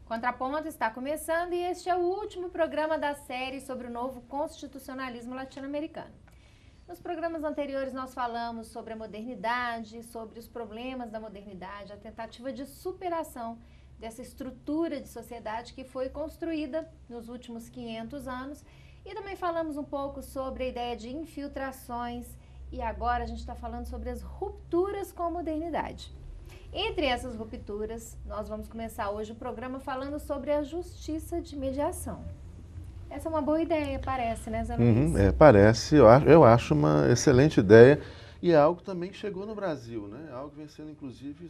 Contraponto está começando e este é o último programa da série sobre o novo constitucionalismo latino-americano. Nos programas anteriores nós falamos sobre a modernidade, sobre os problemas da modernidade, a tentativa de superação dessa estrutura de sociedade que foi construída nos últimos 500 anos e também falamos um pouco sobre a ideia de infiltrações e agora a gente está falando sobre as rupturas com a modernidade. Entre essas rupturas, nós vamos começar hoje o programa falando sobre a justiça de mediação. Essa é uma boa ideia, parece, né, Zé Luiz? Parece, eu acho uma excelente ideia e é algo também que chegou no Brasil, né? É algo que vem sendo, inclusive,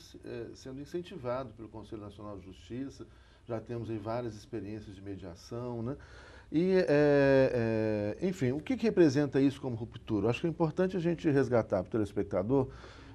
sendo incentivado pelo Conselho Nacional de Justiça, já temos aí várias experiências de mediação, né? E, enfim, o que representa isso como ruptura? Eu acho que é importante a gente resgatar para o telespectador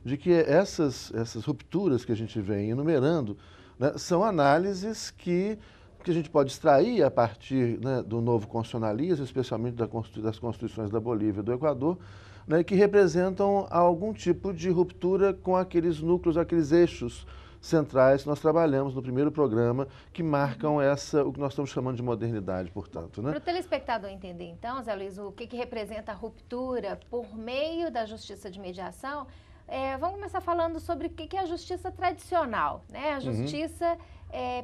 de que essas rupturas que a gente vem enumerando, né, são análises que a gente pode extrair a partir, né, do novo constitucionalismo, especialmente das constituições da Bolívia e do Equador, né, que representam algum tipo de ruptura com aqueles núcleos, aqueles eixos centrais que nós trabalhamos no primeiro programa, que marcam o que nós estamos chamando de modernidade, portanto. Né? Para o telespectador entender, então, Zé Luiz, o que representa a ruptura por meio da justiça de mediação, vamos começar falando sobre o que é a justiça tradicional, né? A justiça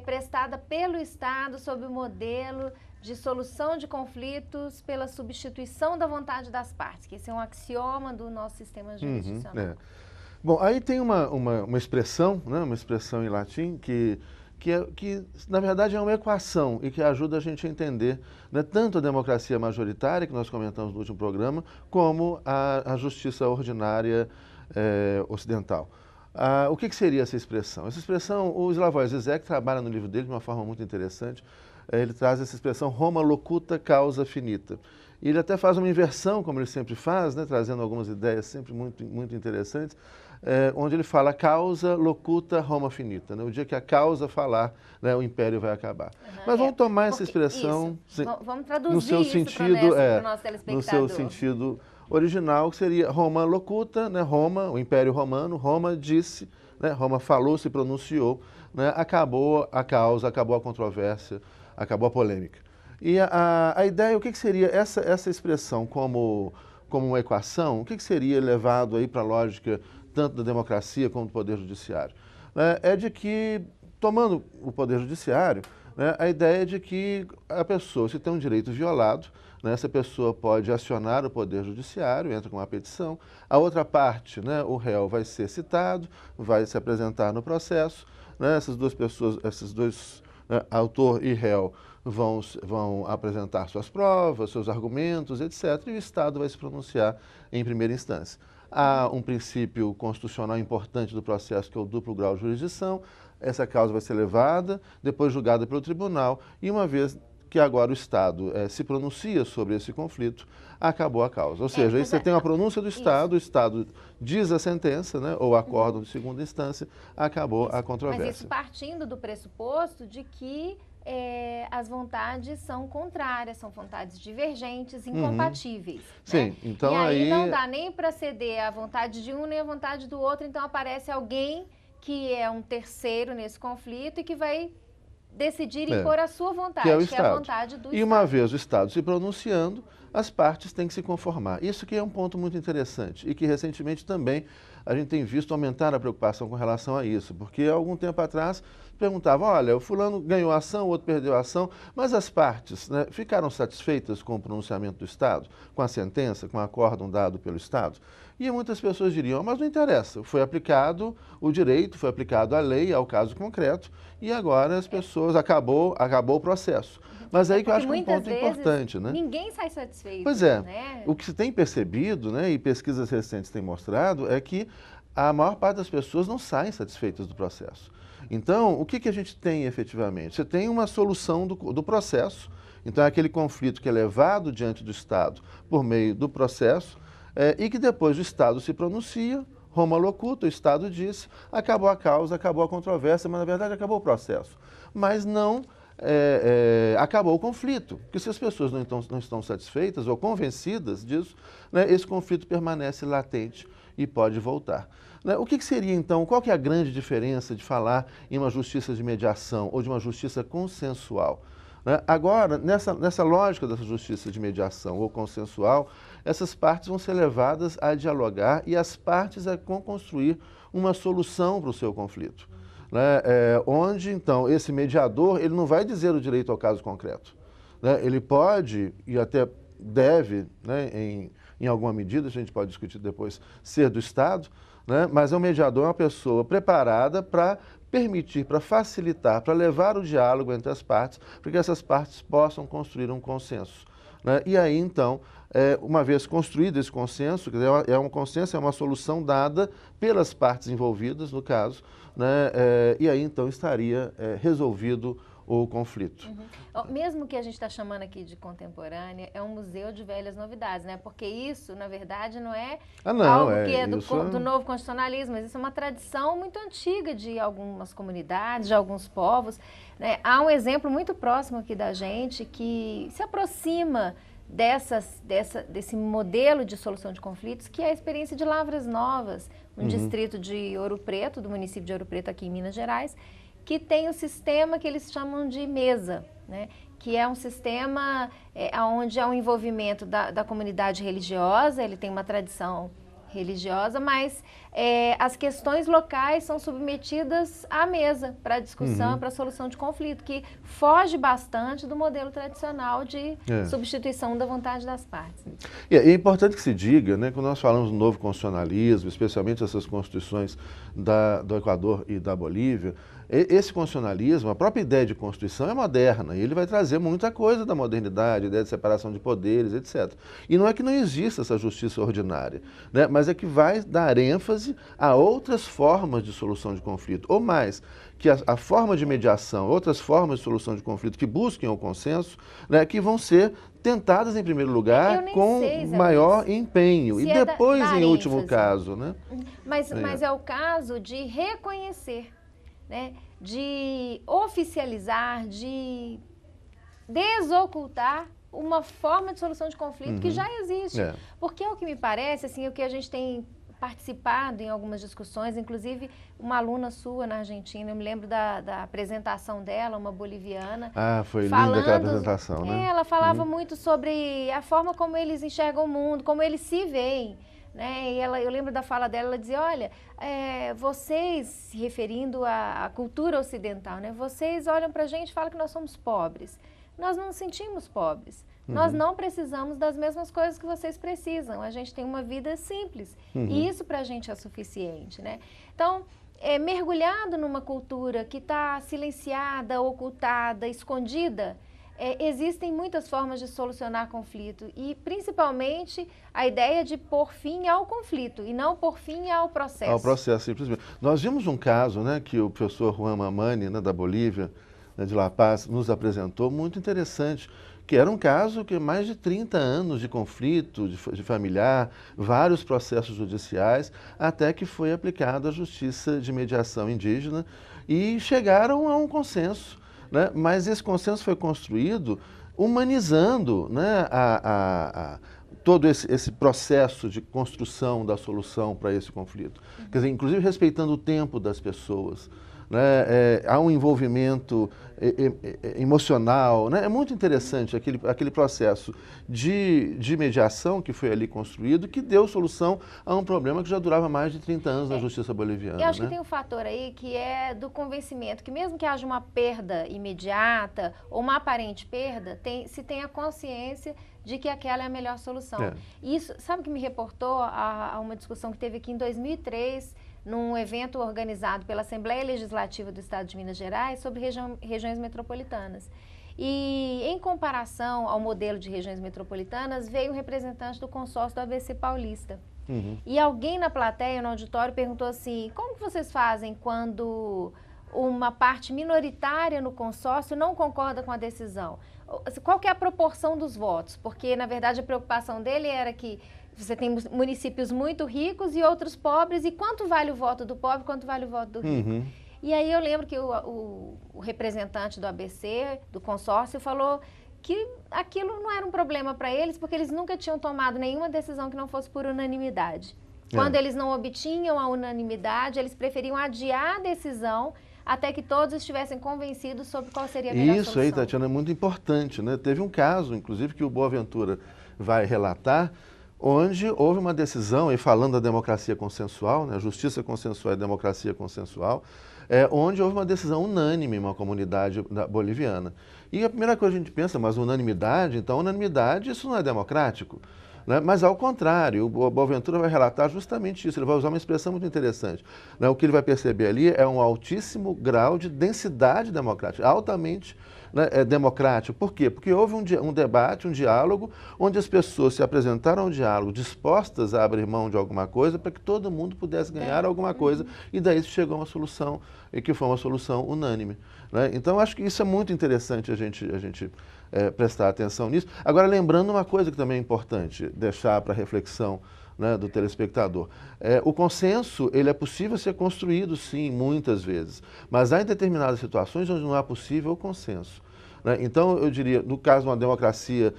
prestada pelo Estado sob o modelo de solução de conflitos pela substituição da vontade das partes, que esse é um axioma do nosso sistema jurisdicional. Bom, aí tem uma expressão, né, uma expressão em latim que na verdade é uma equação e que ajuda a gente a entender, né, tanto a democracia majoritária, que nós comentamos no último programa, como a justiça ordinária ocidental. O que seria essa expressão? Essa expressão, o Slavoj Žižek trabalha no livro dele de uma forma muito interessante. Ele traz essa expressão Roma locuta causa finita. E ele até faz uma inversão, como ele sempre faz, né, trazendo algumas ideias sempre muito, muito interessantes, onde ele fala causa locuta Roma finita. Né? O dia que a causa falar, né, o império vai acabar. Mas vamos tomar essa expressão vamos traduzir no seu isso sentido, para o nosso telespectador. no seu sentido original, que seria Roma locuta, né, Roma, o Império Romano, Roma disse, né, Roma falou, se pronunciou, né, acabou a causa, acabou a controvérsia, acabou a polêmica. E a ideia, o que seria essa expressão como uma equação, o que seria levado aí para a lógica tanto da democracia como do Poder Judiciário? É de que, tomando o Poder Judiciário, né, a ideia é de que a pessoa, se tem um direito violado, né, essa pessoa pode acionar o Poder Judiciário, entra com uma petição, a outra parte, né, o réu vai ser citado, vai se apresentar no processo, né, essas duas pessoas, esses dois, né, autor e réu, vão apresentar suas provas, seus argumentos, etc., e o Estado vai se pronunciar em primeira instância. Há um princípio constitucional importante do processo, que é o duplo grau de jurisdição. Essa causa vai ser levada, depois julgada pelo tribunal, e uma vez que agora o Estado se pronuncia sobre esse conflito, acabou a causa. Ou seja, aí você tem uma pronúncia do Estado, o Estado diz a sentença, né, ou acórdão de segunda instância, acabou a controvérsia. Mas isso partindo do pressuposto de que as vontades são contrárias, são vontades divergentes, incompatíveis. Sim, né? então e aí não dá nem para ceder a vontade de um nem a vontade do outro, então aparece alguém que é um terceiro nesse conflito e que vai decidir impor a sua vontade, que é a vontade do Estado. E uma vez o Estado se pronunciando, as partes têm que se conformar. Isso que é um ponto muito interessante e que recentemente também a gente tem visto aumentar a preocupação com relação a isso, porque há algum tempo atrás perguntava, olha, o fulano ganhou a ação, o outro perdeu a ação, mas as partes, né, ficaram satisfeitas com o pronunciamento do Estado, com a sentença, com o acórdão dado pelo Estado? E muitas pessoas diriam, mas não interessa, foi aplicado o direito, foi aplicado a lei ao caso concreto e agora as pessoas, acabou o processo. Mas aí que eu acho que é um ponto importante, né? Ninguém sai satisfeito. Pois é, né? O que se tem percebido, né, e pesquisas recentes têm mostrado, é que a maior parte das pessoas não saem satisfeitas do processo. Então, o que a gente tem efetivamente? Você tem uma solução do processo, então é aquele conflito que é levado diante do Estado por meio do processo, e que depois o Estado se pronuncia, Roma locuta, o Estado disse, acabou a causa, acabou a controvérsia, mas na verdade acabou o processo. Mas não acabou o conflito, porque se as pessoas não estão satisfeitas ou convencidas disso, né, esse conflito permanece latente e pode voltar. Né? O que seria, então, qual que é a grande diferença de falar em uma justiça de mediação ou de uma justiça consensual? Né? Agora, nessa lógica dessa justiça de mediação ou consensual, essas partes vão ser levadas a dialogar e as partes a construir uma solução para o seu conflito. Né? Onde, então, esse mediador ele não vai dizer o direito ao caso concreto. Né? Ele pode, e até deve, né, em alguma medida, a gente pode discutir depois, ser do Estado, né? Mas o mediador é uma pessoa preparada para permitir, para facilitar, para levar o diálogo entre as partes, para que essas partes possam construir um consenso. Né? E aí, então, uma vez construído esse consenso, quer dizer, um consenso, é uma solução dada pelas partes envolvidas, no caso, né? E aí, então, estaria resolvido o conflito. Mesmo que a gente está chamando aqui de contemporânea, é um museu de velhas novidades, né? Porque isso, na verdade, não é algo que é do novo constitucionalismo, mas isso é uma tradição muito antiga de algumas comunidades, de alguns povos. Né? Há um exemplo muito próximo aqui da gente que se aproxima desse modelo de solução de conflitos, que é a experiência de Lavras Novas, um distrito de Ouro Preto, do município de Ouro Preto, aqui em Minas Gerais, que tem o sistema que eles chamam de mesa, né? Que é um sistema onde há um envolvimento da comunidade religiosa, ele tem uma tradição religiosa, mas as questões locais são submetidas à mesa para discussão, para solução de conflito, que foge bastante do modelo tradicional de substituição da vontade das partes. E é importante que se diga, né, quando nós falamos do novo constitucionalismo, especialmente essas constituições do Equador e da Bolívia, esse constitucionalismo, a própria ideia de Constituição é moderna e ele vai trazer muita coisa da modernidade, ideia de separação de poderes, etc. E não é que não exista essa justiça ordinária, né? Mas é que vai dar ênfase a outras formas de solução de conflito, ou mais, que a forma de mediação, outras formas de solução de conflito que busquem o consenso, né, que vão ser tentadas em primeiro lugar com maior empenho e depois, em último caso. Né? Mas é o caso de reconhecer, né, de oficializar, de desocultar uma forma de solução de conflito que já existe. Porque é o que me parece, assim, o que a gente tem participado em algumas discussões, inclusive uma aluna sua na Argentina, eu me lembro da apresentação dela, uma boliviana. Ah, foi linda aquela apresentação, né? Ela falava muito sobre a forma como eles enxergam o mundo, como eles se veem. Né? E eu lembro da fala dela, ela dizia, olha, vocês, se referindo à cultura ocidental, né? Vocês olham pra gente e falam que nós somos pobres. Nós não nos sentimos pobres. Nós não precisamos das mesmas coisas que vocês precisam. A gente tem uma vida simples. E isso pra gente é suficiente, né? Então, mergulhado numa cultura que está silenciada, ocultada, escondida, existem muitas formas de solucionar conflito e, principalmente, a ideia de pôr fim ao conflito e não pôr fim ao processo. Ao processo, simplesmente. Nós vimos um caso, né, que o professor Juan Mamani, né, da Bolívia, né, de La Paz, nos apresentou, muito interessante, que era um caso que mais de 30 anos de conflito, de familiar, vários processos judiciais, até que foi aplicada a justiça de mediação indígena e chegaram a um consenso. Né? Mas esse consenso foi construído humanizando, né, todo esse processo de construção da solução para esse conflito. Quer dizer, inclusive respeitando o tempo das pessoas. Né? Há um envolvimento emocional, né? É muito interessante aquele processo de mediação que foi ali construído, que deu solução a um problema que já durava mais de 30 anos na justiça boliviana. Eu acho que tem um fator aí que é do convencimento, que mesmo que haja uma perda imediata ou uma aparente perda, se tem a consciência de que aquela é a melhor solução. Isso, sabe o que me reportou a uma discussão que teve aqui em 2003, num evento organizado pela Assembleia Legislativa do Estado de Minas Gerais sobre regiões metropolitanas. E, em comparação ao modelo de regiões metropolitanas, veio um representante do consórcio do ABC Paulista. E alguém na plateia, no auditório, perguntou assim, como que vocês fazem quando uma parte minoritária no consórcio não concorda com a decisão? Qual que é a proporção dos votos? Porque, na verdade, a preocupação dele era que você tem municípios muito ricos e outros pobres, e quanto vale o voto do pobre, quanto vale o voto do rico? E aí eu lembro que o representante do ABC, do consórcio, falou que aquilo não era um problema para eles, porque eles nunca tinham tomado nenhuma decisão que não fosse por unanimidade. Quando eles não obtinham a unanimidade, eles preferiam adiar a decisão até que todos estivessem convencidos sobre qual seria a melhor solução. Isso aí, Tatiana, é muito importante, né? Teve um caso, inclusive, que o Boaventura vai relatar, onde houve uma decisão, e falando da democracia consensual, né? Justiça consensual e democracia consensual, onde houve uma decisão unânime em uma comunidade boliviana. E a primeira coisa que a gente pensa, mas unanimidade, então unanimidade, isso não é democrático. Né? Mas, ao contrário, o Boaventura vai relatar justamente isso, ele vai usar uma expressão muito interessante. Né? O que ele vai perceber ali é um altíssimo grau de densidade democrática, altamente, né, democrático. Por quê? Porque houve um debate, um diálogo, onde as pessoas se apresentaram ao diálogo dispostas a abrir mão de alguma coisa para que todo mundo pudesse ganhar alguma coisa, e daí chegou a uma solução, e que foi uma solução unânime. Né? Então, acho que isso é muito interessante a gente prestar atenção nisso. Agora, lembrando uma coisa que também é importante deixar para reflexão, né, do telespectador. O consenso, ele é possível ser construído, sim, muitas vezes, mas há em determinadas situações onde não é possível o consenso. Né? Então, eu diria, no caso de uma democracia,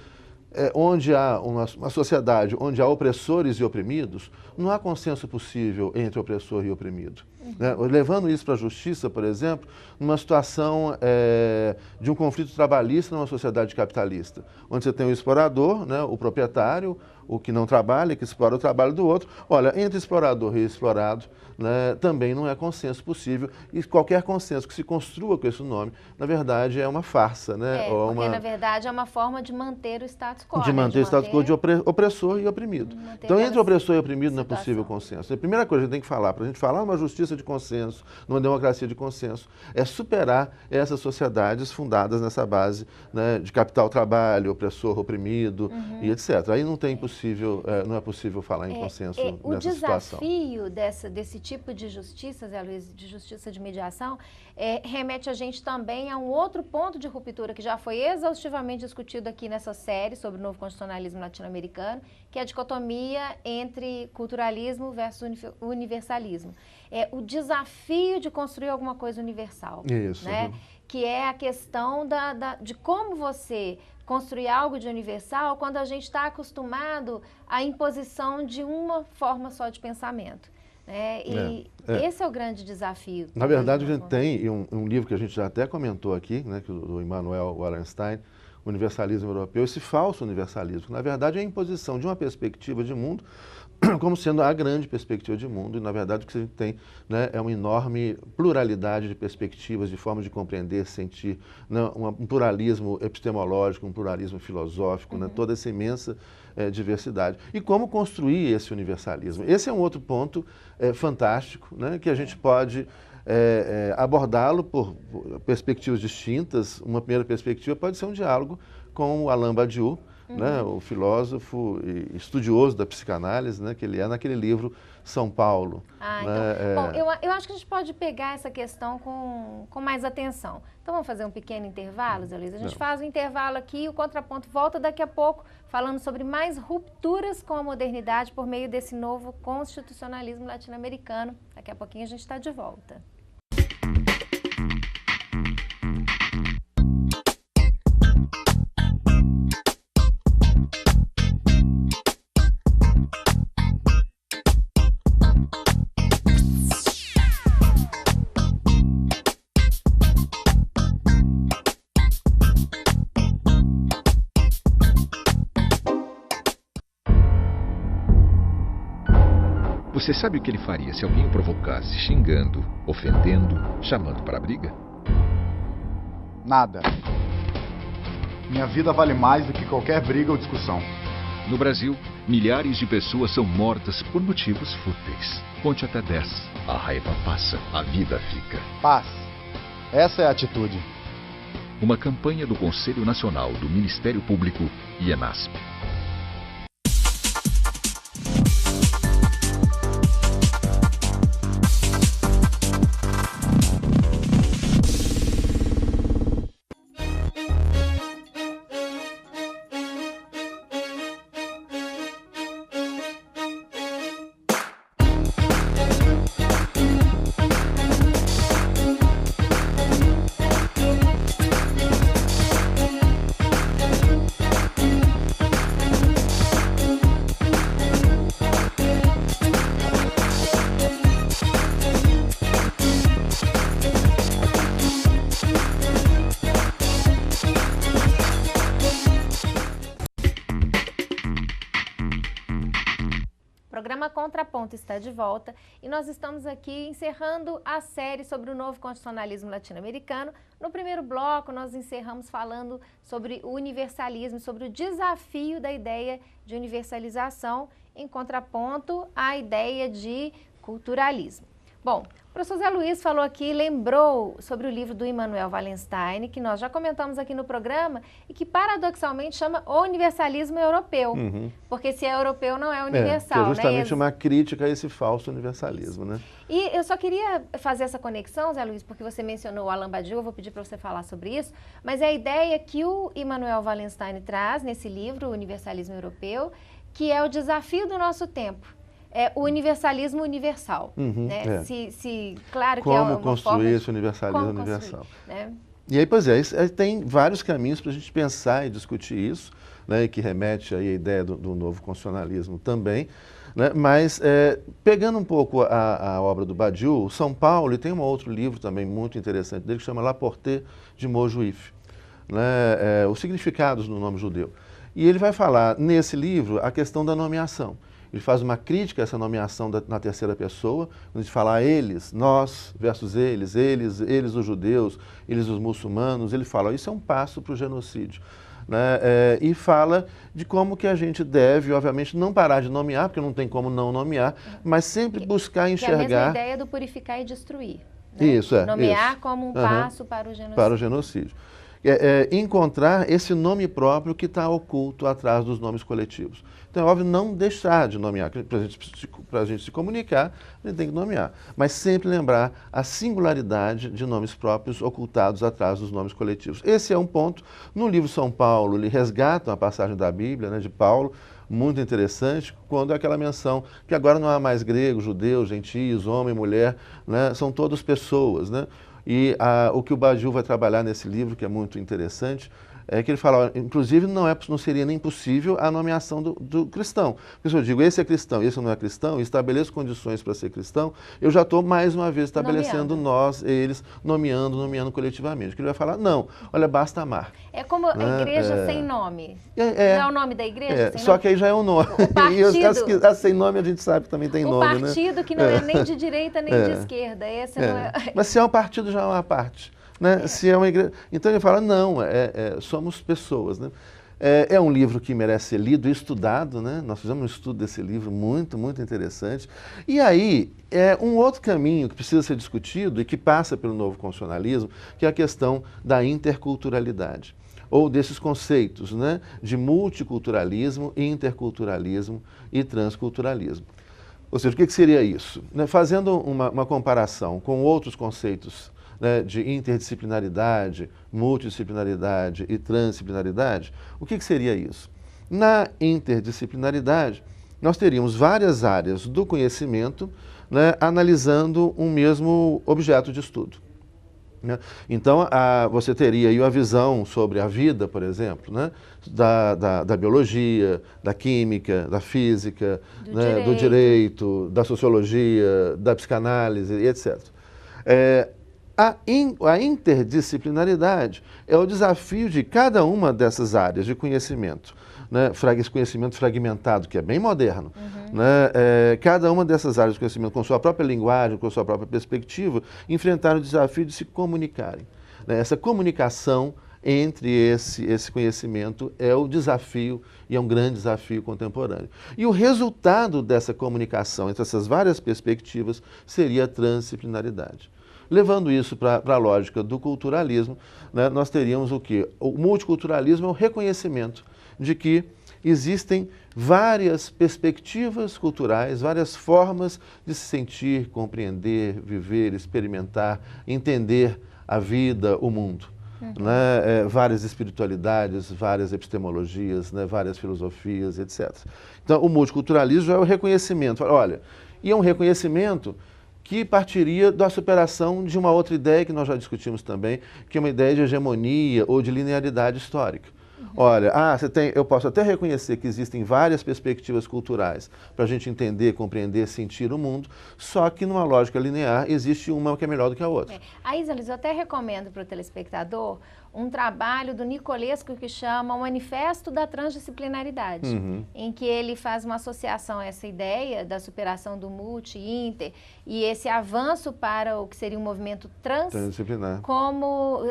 onde há uma sociedade onde há opressores e oprimidos, não há consenso possível entre opressor e oprimido. Né? Levando isso para a justiça, por exemplo, numa situação de um conflito trabalhista numa sociedade capitalista, onde você tem o explorador, né, o proprietário, o que não trabalha, que explora o trabalho do outro. Olha, entre explorador e explorado, né, também não é consenso possível, e qualquer consenso que se construa com esse nome, na verdade, é uma farsa. Né? Porque, na verdade, é uma forma de manter o status quo. De manter o status quo de opressor e oprimido. Então, entre opressor e oprimido não é possível consenso. A primeira coisa que a gente tem que falar, para a gente falar uma justiça de consenso, numa democracia de consenso, é superar essas sociedades fundadas nessa base, né, de capital-trabalho, opressor, oprimido, e etc. Aí não tem não é possível falar em consenso nessa situação. O desafio desse tipo de justiça, Zé Luiz, de justiça de mediação, remete a gente também a um outro ponto de ruptura que já foi exaustivamente discutido aqui nessa série sobre o novo constitucionalismo latino-americano, que é a dicotomia entre culturalismo versus universalismo. O desafio de construir alguma coisa universal. Isso. Né? Que é a questão de como você construir algo de universal quando a gente está acostumado à imposição de uma forma só de pensamento. Né? E esse é o grande desafio. Na verdade, a gente tem um livro que a gente já até comentou aqui, né, do Immanuel Wallerstein, Universalismo Europeu, esse falso universalismo, que na verdade é a imposição de uma perspectiva de mundo como sendo a grande perspectiva de mundo, e na verdade o que a gente tem, né, é uma enorme pluralidade de perspectivas, de formas de compreender, sentir, né, um pluralismo epistemológico, um pluralismo filosófico, né, toda essa imensa diversidade. E como construir esse universalismo? Esse é um outro ponto fantástico, né, que a gente pode abordá-lo por perspectivas distintas. Uma primeira perspectiva pode ser um diálogo com o Alain Badiou, né, o filósofo e estudioso da psicanálise, né, que ele é naquele livro São Paulo. Então, bom, eu acho que a gente pode pegar essa questão com mais atenção. Então vamos fazer um pequeno intervalo, Zé Luiz? A gente faz um intervalo aqui, o Contraponto volta daqui a pouco, falando sobre mais rupturas com a modernidade por meio desse novo constitucionalismo latino-americano. Daqui a pouquinho a gente está de volta. Você sabe o que ele faria se alguém o provocasse, xingando, ofendendo, chamando para a briga? Nada. Minha vida vale mais do que qualquer briga ou discussão. No Brasil, milhares de pessoas são mortas por motivos fúteis. Conte até 10. A raiva passa, a vida fica. Paz. Essa é a atitude. Uma campanha do Conselho Nacional do Ministério Público e ENASP. Contraponto está de volta e nós estamos aqui encerrando a série sobre o novo constitucionalismo latino-americano. No primeiro bloco, nós encerramos falando sobre o universalismo, sobre o desafio da ideia de universalização em contraponto à ideia de culturalismo. Bom, o professor Zé Luiz falou aqui, lembrou sobre o livro do Immanuel Wallenstein, que nós já comentamos aqui no programa, e que paradoxalmente chama O Universalismo Europeu, porque se é europeu não é universal. Que é justamente uma crítica a esse falso universalismo, né? E eu só queria fazer essa conexão, Zé Luiz, porque você mencionou o Alain Badiou, eu vou pedir para você falar sobre isso, mas é a ideia que o Immanuel Wallenstein traz nesse livro, O Universalismo Europeu, que é o desafio do nosso tempo. É o universalismo universal. Né? Claro que como é uma construir forma esse universalismo universal. Né? E aí, pois tem vários caminhos para a gente pensar e discutir isso, né, que remete aí à ideia do novo constitucionalismo também. Né, mas, pegando um pouco a obra do Badiou, São Paulo, e tem um outro livro também muito interessante dele, que chama La Portée de Montjuïc, né, os significados do nome judeu. E ele vai falar, nesse livro, a questão da nomeação. Ele faz uma crítica a essa nomeação na terceira pessoa, quando a gente fala eles, nós versus eles os judeus, eles os muçulmanos. Ele fala, isso é um passo para o genocídio. Né? E fala de como que a gente deve, obviamente, não parar de nomear, porque não tem como não nomear, mas sempre buscar enxergar... Que é a mesma ideia do purificar e destruir. Né? Isso, nomear isso. como um passo para o genocídio. Para o genocídio. Encontrar esse nome próprio que está oculto atrás dos nomes coletivos. Então, é óbvio, não deixar de nomear. Para a gente se comunicar, a gente tem que nomear. Mas sempre lembrar a singularidade de nomes próprios ocultados atrás dos nomes coletivos. Esse é um ponto. No livro São Paulo, ele resgata uma passagem da Bíblia, né, de Paulo, muito interessante, quando é aquela menção que agora não há mais grego, judeu, gentios, homem, mulher, né, são todas pessoas, né? E o que o Badiou vai trabalhar nesse livro, que é muito interessante, é que ele fala, inclusive não seria nem possível a nomeação do cristão. Porque se eu digo, esse é cristão, esse não é cristão, e estabeleço condições para ser cristão, eu já estou mais uma vez estabelecendo nós, eles, nomeando coletivamente. Que ele vai falar, não, olha, basta amar. É como a igreja sem nome. Não é o nome da igreja? Sem só nome? que aí já é um nome. O partido, as sem nome a gente sabe que também tem nome, né? O partido que não é nem de direita nem de esquerda. Esse não é... Mas se é um partido, já é uma parte. Né? Se é uma igreja... Então ele fala, não, somos pessoas. Né? É um livro que merece ser lido e estudado, né? Nós fizemos um estudo desse livro muito, muito interessante. E aí, um outro caminho que precisa ser discutido e que passa pelo novo constitucionalismo, que é a questão da interculturalidade, ou desses conceitos, né, de multiculturalismo, interculturalismo e transculturalismo. Ou seja, o que seria isso? Né? Fazendo uma comparação com outros conceitos, né, de interdisciplinaridade, multidisciplinaridade e transdisciplinaridade, o que seria isso? Na interdisciplinaridade, nós teríamos várias áreas do conhecimento, né, analisando um mesmo objeto de estudo. Né? Então, você teria aí a visão sobre a vida, por exemplo, né, da biologia, da química, da física, do direito, da sociologia, da psicanálise, etc. A interdisciplinaridade é o desafio de cada uma dessas áreas de conhecimento, né? Esse conhecimento fragmentado, que é bem moderno. Né? Cada uma dessas áreas de conhecimento, com sua própria linguagem, com sua própria perspectiva, enfrentar o desafio de se comunicarem. Né? Essa comunicação entre esse conhecimento é o desafio, e é um grande desafio contemporâneo. E o resultado dessa comunicação entre essas várias perspectivas seria a transdisciplinaridade. Levando isso para a lógica do culturalismo, né, nós teríamos o quê? O multiculturalismo é o reconhecimento de que existem várias perspectivas culturais, várias formas de se sentir, compreender, viver, experimentar, entender a vida, o mundo. Né? Várias espiritualidades, várias epistemologias, né? Várias filosofias, etc. Então, o multiculturalismo já é o reconhecimento. Olha, e é um reconhecimento que partiria da superação de uma outra ideia que nós já discutimos também, que é uma ideia de hegemonia ou de linearidade histórica. Olha, eu posso até reconhecer que existem várias perspectivas culturais para a gente entender, compreender, sentir o mundo, só que numa lógica linear existe uma que é melhor do que a outra. A Isa-Liz, eu até recomendo para o telespectador um trabalho do Nicolesco que chama O Manifesto da Transdisciplinaridade, em que ele faz uma associação a essa ideia da superação do multi, inter, e esse avanço para o que seria um movimento Transdisciplinar. Como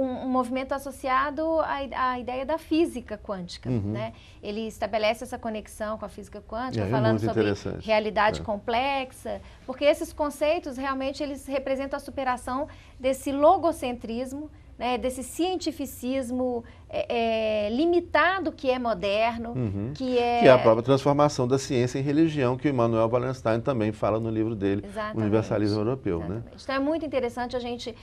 um movimento associado à ideia da física quântica, né? Ele estabelece essa conexão com a física quântica, falando sobre realidade complexa, porque esses conceitos realmente eles representam a superação desse logocentrismo, né, desse cientificismo limitado que é moderno, que é a própria transformação da ciência em religião, que o Immanuel Wallenstein também fala no livro dele, O Universalismo Europeu. Né? Então é muito interessante a gente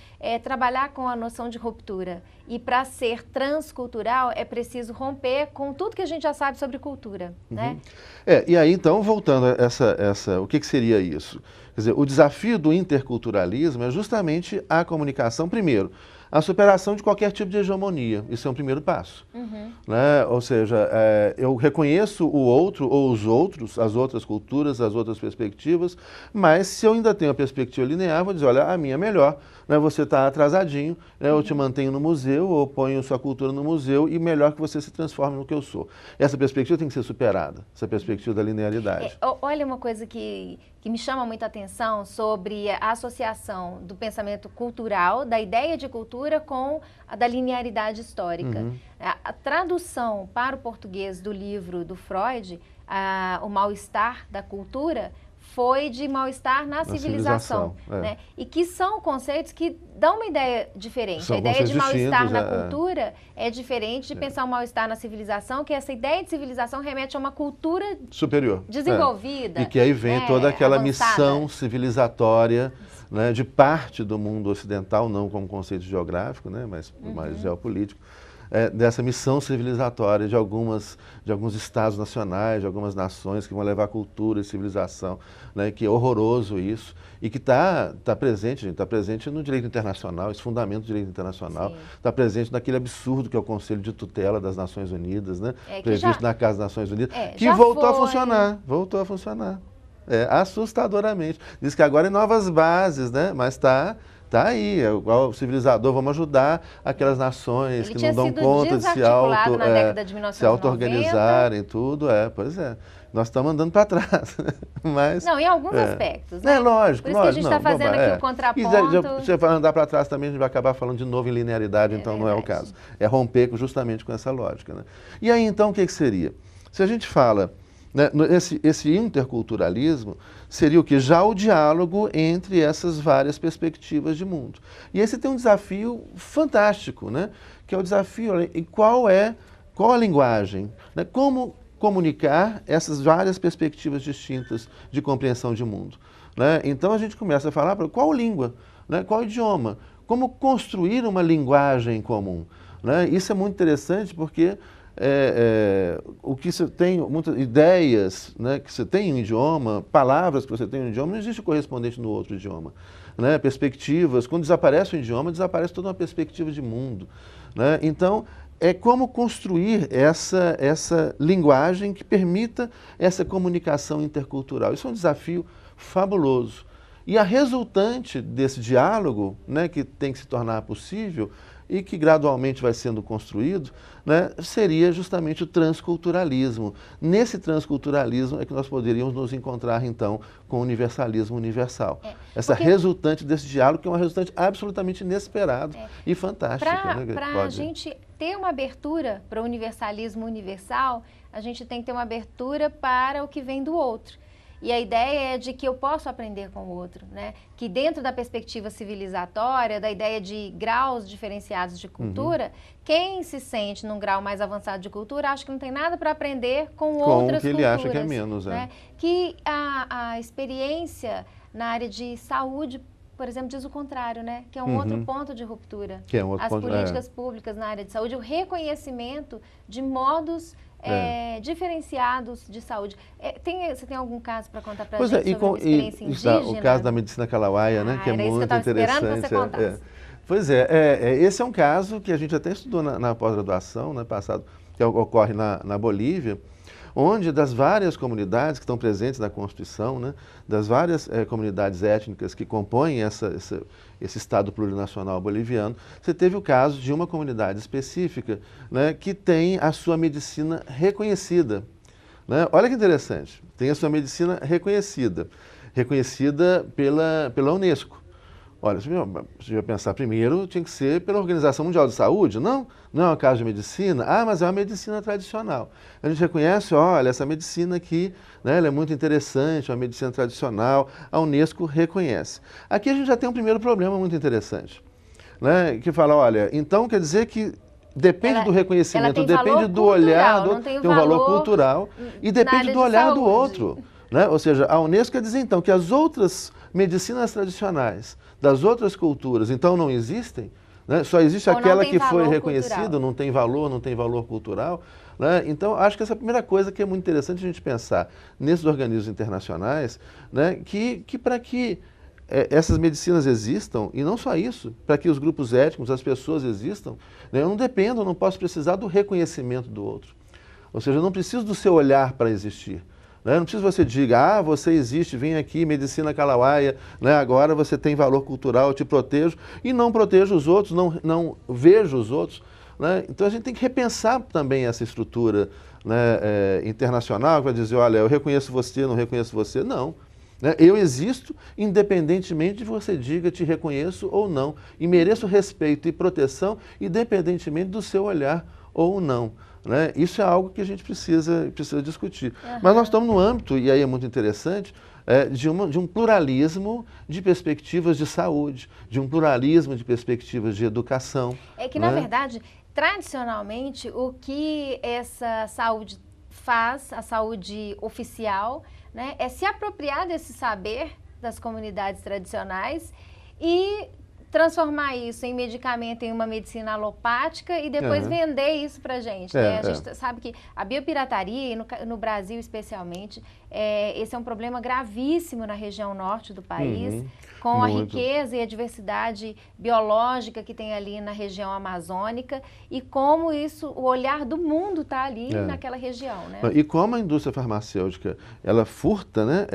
trabalhar com a noção de ruptura. E para ser transcultural é preciso romper com tudo que a gente já sabe sobre cultura. Né? E aí então, voltando a o que seria isso? Quer dizer, o desafio do interculturalismo é justamente a comunicação, primeiro, a superação de qualquer tipo de hegemonia. Isso é um primeiro passo. Né? Ou seja, eu reconheço o outro ou os outros, as outras culturas, as outras perspectivas, mas se eu ainda tenho a perspectiva linear, vou dizer, olha, a minha é melhor, né? Você está atrasadinho, né? Eu te mantenho no museu, ou ponho sua cultura no museu, e melhor que você se transforme no que eu sou. Essa perspectiva tem que ser superada, essa perspectiva da linearidade. Olha uma coisa que me chama muita atenção sobre a associação do pensamento cultural, da ideia de cultura com a da linearidade histórica. A tradução para o português do livro do Freud, O Mal-Estar da Cultura, foi de mal-estar na civilização. Né? E que são conceitos que dão uma ideia diferente. São a ideia de mal-estar na é. cultura é diferente de pensar o mal-estar na civilização, que essa ideia de civilização remete a uma cultura superior, desenvolvida. E que aí vem toda aquela avançada. missão civilizatória, né, de parte do mundo ocidental, não como conceito geográfico, né, mas mais geopolítico, dessa missão civilizatória de alguns estados nacionais, de algumas nações que vão levar cultura e civilização, né, que é horroroso isso, e que está presente, gente, está presente no direito internacional, esse fundamento do direito internacional, está presente naquele absurdo que é o Conselho de Tutela das Nações Unidas, né, previsto na Casa das Nações Unidas, que voltou a funcionar, assustadoramente. Diz que agora em novas bases, né, mas está aí, igual o civilizador, vamos ajudar aquelas nações que não dão conta de se auto-organizarem, tudo, pois é. Nós estamos andando para trás, mas... Não, em alguns aspectos, né? Lógico, por isso que a gente está fazendo aqui o contraponto. E se andar para trás também, a gente vai acabar falando de novo em linearidade, então não é o caso. É romper justamente com essa lógica. Né? E aí, então, o que seria? Se a gente fala... Né, esse interculturalismo seria o que? Já o diálogo entre essas várias perspectivas de mundo. E esse tem um desafio fantástico, né? Que é o desafio, qual a linguagem? Né? Como comunicar essas várias perspectivas distintas de compreensão de mundo? Né? Então a gente começa a falar qual língua, né? Qual idioma? Como construir uma linguagem comum? Né? Isso é muito interessante porque... o que você tem, muitas ideias, né, que você tem em um idioma, palavras que você tem em um idioma, não existe correspondente no outro idioma. Né? Perspectivas, quando desaparece o idioma, desaparece toda uma perspectiva de mundo. Né? Então, é como construir essa linguagem que permita essa comunicação intercultural. Isso é um desafio fabuloso. E a resultante desse diálogo, né, que tem que se tornar possível, e que gradualmente vai sendo construído, né, seria justamente o transculturalismo. Nesse transculturalismo é que nós poderíamos nos encontrar, então, com o universalismo universal. Essa resultante desse diálogo, que é uma resultante absolutamente inesperada e fantástica. Para a gente ter uma abertura para o universalismo universal, a gente tem que ter uma abertura para o que vem do outro. E a ideia é de que eu posso aprender com o outro, né? Que dentro da perspectiva civilizatória, da ideia de graus diferenciados de cultura, quem se sente num grau mais avançado de cultura acha que não tem nada para aprender com outras culturas. Com o que ele acha que é menos, né? Que a experiência na área de saúde, por exemplo, diz o contrário, né? Que é um outro ponto de ruptura. Que é um outro ponto, políticas públicas na área de saúde, o reconhecimento de modos diferenciados de saúde. Você tem algum caso para contar para a gente sobre uma experiência indígena? O caso da medicina Kalawaya, né, que é muito interessante. Esperando que você contasse. Pois esse é um caso que a gente até estudou na pós-graduação, né, passado, que ocorre na Bolívia, onde das várias comunidades que estão presentes na Constituição, né, das várias comunidades étnicas que compõem esse Estado plurinacional boliviano, você teve o caso de uma comunidade específica, né, que tem a sua medicina reconhecida. Né? Olha que interessante, tem a sua medicina reconhecida pela Unesco. Olha, você vai pensar primeiro, tinha que ser pela Organização Mundial de Saúde. Não é uma casa de medicina. Ah, mas é uma medicina tradicional. A gente reconhece, olha, essa medicina aqui, né, ela é muito interessante, é uma medicina tradicional, a Unesco reconhece. Aqui a gente já tem um primeiro problema muito interessante, né, que fala, olha, então quer dizer que depende do reconhecimento, depende do olhar, tem um valor cultural e depende do olhar do outro. Né? Ou seja, a Unesco quer dizer então que as outras medicinas tradicionais das outras culturas, então não existem, né? Só existe aquela que foi reconhecida, não tem valor cultural. Né? Então, acho que essa é a primeira coisa que é muito interessante a gente pensar nesses organismos internacionais, né? que para que essas medicinas existam, e não só isso, para que os grupos étnicos, as pessoas existam, né? Eu não dependo, eu não posso precisar do reconhecimento do outro. Ou seja, eu não preciso do seu olhar para existir. Não precisa você diga, você existe, vem aqui, medicina Kalauaia, né? Agora você tem valor cultural, eu te protejo, e não protejo os outros, não vejo os outros. Né? Então a gente tem que repensar também essa estrutura, né, internacional, que vai dizer, olha, eu reconheço você, não reconheço você. Não. Né? Eu existo independentemente de você diga te reconheço ou não, e mereço respeito e proteção independentemente do seu olhar ou não. Né? Isso é algo que a gente precisa discutir. Uhum. Mas nós estamos no âmbito, e aí é muito interessante, de um pluralismo de perspectivas de saúde, de um pluralismo de perspectivas de educação. É que, na verdade, tradicionalmente, o que essa saúde faz, a saúde oficial, né, é se apropriar desse saber das comunidades tradicionais e transformar isso em medicamento, em uma medicina alopática e depois vender isso pra gente. Né? A gente sabe que a biopirataria, e no Brasil especialmente, esse é um problema gravíssimo na região norte do país, com a riqueza e a diversidade biológica que tem ali na região amazônica e como isso, o olhar do mundo está ali naquela região. Né? E como a indústria farmacêutica, ela furta, né,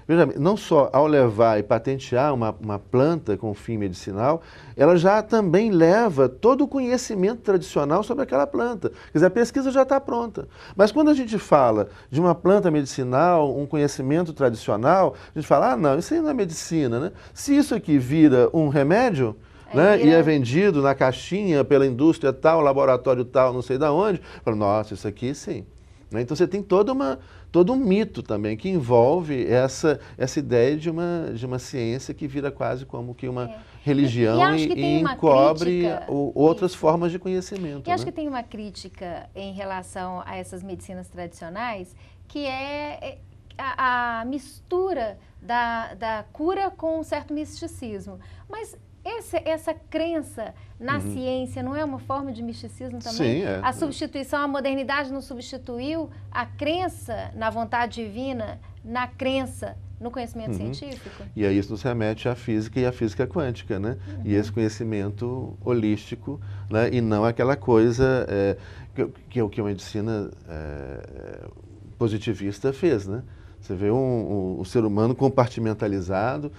veja, não só ao levar e patentear uma planta com fim medicinal, ela já também leva todo o conhecimento tradicional sobre aquela planta. Quer dizer, a pesquisa já está pronta. Mas quando a gente fala de uma planta medicinal, um conhecimento tradicional, a gente fala, não, isso aí não é medicina, né? Se isso aqui vira um remédio, né, e é vendido na caixinha pela indústria tal, laboratório tal, não sei de onde, fala, nossa, isso aqui sim. Né? Então você tem todo um mito também que envolve essa ideia de uma ciência que vira quase como que uma religião e encobre outras formas de conhecimento. E acho que tem uma crítica em relação a essas medicinas tradicionais, que é a mistura da cura com um certo misticismo. Mas essa crença na ciência não é uma forma de misticismo também? Sim, a substituição, a modernidade não substituiu a crença na vontade divina, na crença no conhecimento científico? E aí isso nos remete à física e à física quântica, né? E esse conhecimento holístico, né? E não aquela coisa que a medicina positivista fez, né? Você vê o ser humano compartimentalizado,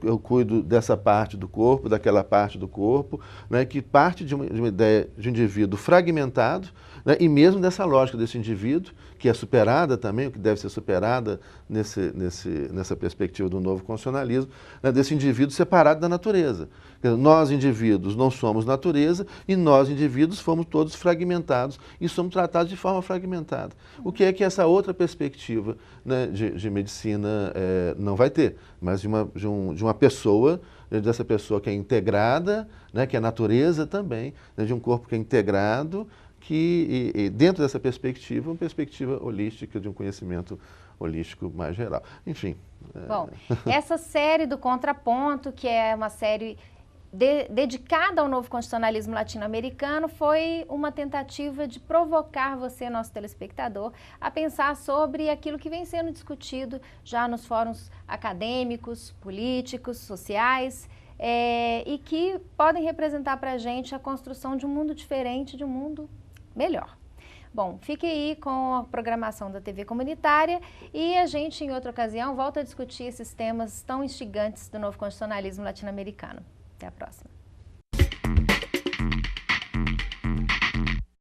eu cuido dessa parte do corpo, daquela parte do corpo, né, que parte de uma ideia de um indivíduo fragmentado, né, e mesmo dessa lógica desse indivíduo, que é superada também, o que deve ser superada nessa perspectiva do novo constitucionalismo, né, desse indivíduo separado da natureza. Nós, indivíduos, não somos natureza e nós, indivíduos, fomos todos fragmentados e somos tratados de forma fragmentada. O que é que essa outra perspectiva, né, de medicina não vai ter, mas de uma pessoa, dessa pessoa que é integrada, né, que é natureza também, né, de um corpo que é integrado, que dentro dessa perspectiva, uma perspectiva holística, de um conhecimento holístico mais geral. Enfim. Bom, essa série do Contraponto, que é uma série dedicada ao novo constitucionalismo latino-americano, foi uma tentativa de provocar você, nosso telespectador, a pensar sobre aquilo que vem sendo discutido já nos fóruns acadêmicos, políticos, sociais, e que podem representar para a gente a construção de um mundo diferente, de um mundo melhor. Bom, fique aí com a programação da TV Comunitária e a gente, em outra ocasião, volta a discutir esses temas tão instigantes do novo constitucionalismo latino-americano. Até a próxima.